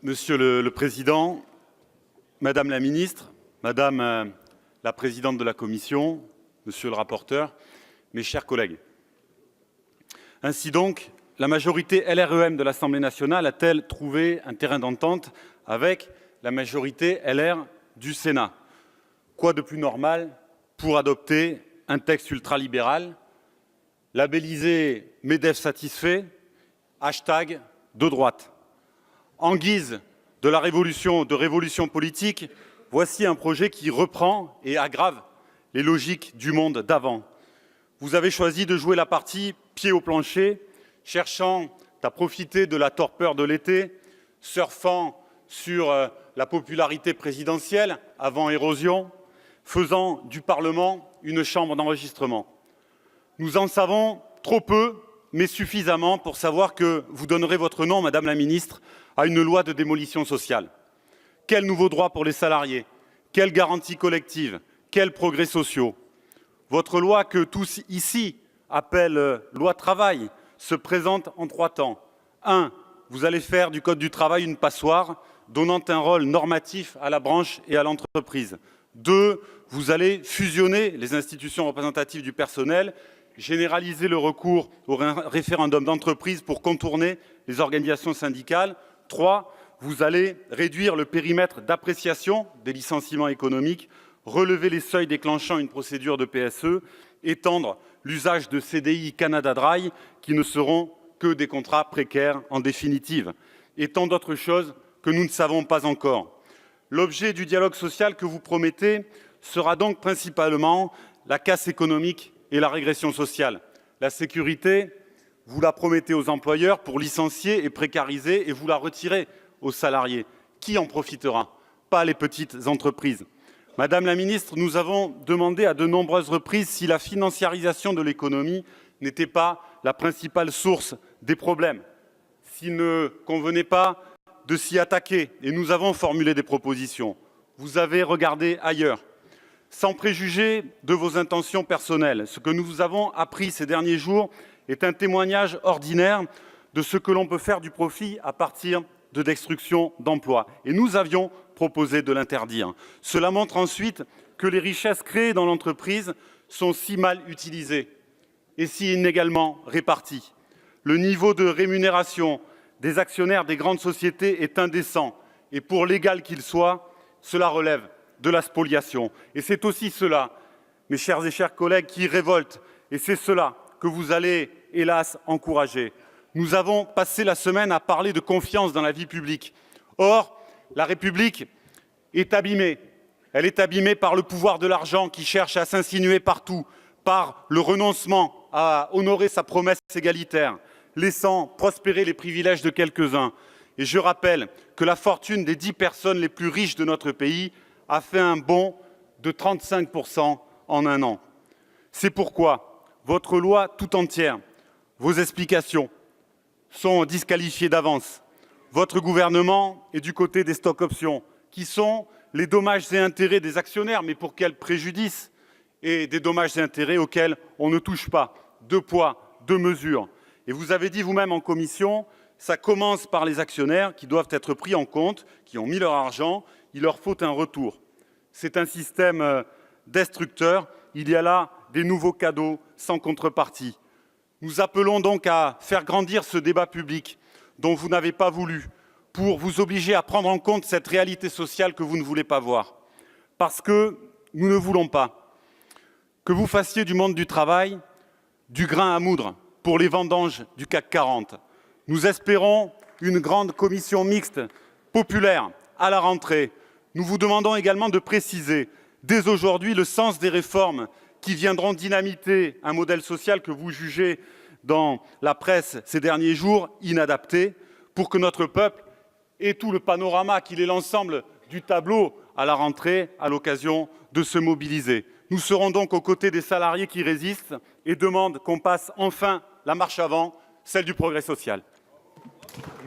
Monsieur le Président, Madame la Ministre, Madame la Présidente de la Commission, Monsieur le rapporteur, mes chers collègues. Ainsi donc, la majorité LREM de l'Assemblée nationale a-t-elle trouvé un terrain d'entente avec la majorité LR du Sénat? Quoi de plus normal pour adopter un texte ultralibéral, labellisé MEDEF satisfait, hashtag de droite. En guise de révolution politique, voici un projet qui reprend et aggrave les logiques du monde d'avant. Vous avez choisi de jouer la partie pied au plancher, cherchant à profiter de la torpeur de l'été, surfant sur la popularité présidentielle avant érosion, faisant du Parlement une chambre d'enregistrement. Nous en savons trop peu, mais suffisamment pour savoir que vous donnerez votre nom, Madame la Ministre, à une loi de démolition sociale. Quels nouveaux droits pour les salariés? Quelles garanties collectives? Quels progrès sociaux? Votre loi, que tous ici appellent loi travail, se présente en 3 temps. 1. Vous allez faire du Code du travail une passoire, donnant un rôle normatif à la branche et à l'entreprise. 2. Vous allez fusionner les institutions représentatives du personnel, généraliser le recours au référendum d'entreprise pour contourner les organisations syndicales. 3. Vous allez réduire le périmètre d'appréciation des licenciements économiques, relever les seuils déclenchant une procédure de PSE, étendre l'usage de CDI Canada Dry, qui ne seront que des contrats précaires en définitive, et tant d'autres choses que nous ne savons pas encore. L'objet du dialogue social que vous promettez sera donc principalement la casse économique et la régression sociale. La sécurité, vous la promettez aux employeurs pour licencier et précariser, et vous la retirez aux salariés. Qui en profitera? Pas les petites entreprises. Madame la Ministre, nous avons demandé à de nombreuses reprises si la financiarisation de l'économie n'était pas la principale source des problèmes, s'il ne convenait pas de s'y attaquer, et nous avons formulé des propositions. Vous avez regardé ailleurs. Sans préjuger de vos intentions personnelles, ce que nous avons appris ces derniers jours est un témoignage ordinaire de ce que l'on peut faire du profit à partir de destruction d'emplois. Et nous avions proposé de l'interdire. Cela montre ensuite que les richesses créées dans l'entreprise sont si mal utilisées et si inégalement réparties. Le niveau de rémunération des actionnaires des grandes sociétés est indécent et pour légal qu'il soit, cela relève de la spoliation. Et c'est aussi cela, mes chers et chers collègues, qui révolte, et c'est cela que vous allez, hélas, encourager. Nous avons passé la semaine à parler de confiance dans la vie publique. Or, la République est abîmée. Elle est abîmée par le pouvoir de l'argent qui cherche à s'insinuer partout, par le renoncement à honorer sa promesse égalitaire, laissant prospérer les privilèges de quelques-uns. Et je rappelle que la fortune des 10 personnes les plus riches de notre pays a fait un bond de 35% en un an. C'est pourquoi votre loi tout entière, vos explications sont disqualifiées d'avance. Votre gouvernement est du côté des stock options, qui sont les dommages et intérêts des actionnaires, mais pour quel préjudice? Et des dommages et intérêts auxquels on ne touche pas. 2 poids, 2 mesures. Et vous avez dit vous-même en commission, ça commence par les actionnaires qui doivent être pris en compte, qui ont mis leur argent, il leur faut un retour. C'est un système destructeur. Il y a là des nouveaux cadeaux sans contrepartie. Nous appelons donc à faire grandir ce débat public dont vous n'avez pas voulu, pour vous obliger à prendre en compte cette réalité sociale que vous ne voulez pas voir. Parce que nous ne voulons pas que vous fassiez du monde du travail du grain à moudre pour les vendanges du CAC 40. Nous espérons une grande commission mixte populaire à la rentrée. Nous vous demandons également de préciser dès aujourd'hui le sens des réformes qui viendront dynamiter un modèle social que vous jugez dans la presse ces derniers jours inadapté, pour que notre peuple ait tout le panorama, qu'il ait l'ensemble du tableau à la rentrée, à l'occasion de se mobiliser. Nous serons donc aux côtés des salariés qui résistent et demandent qu'on passe enfin la marche avant, celle du progrès social.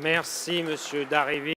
Merci, Monsieur Darivi.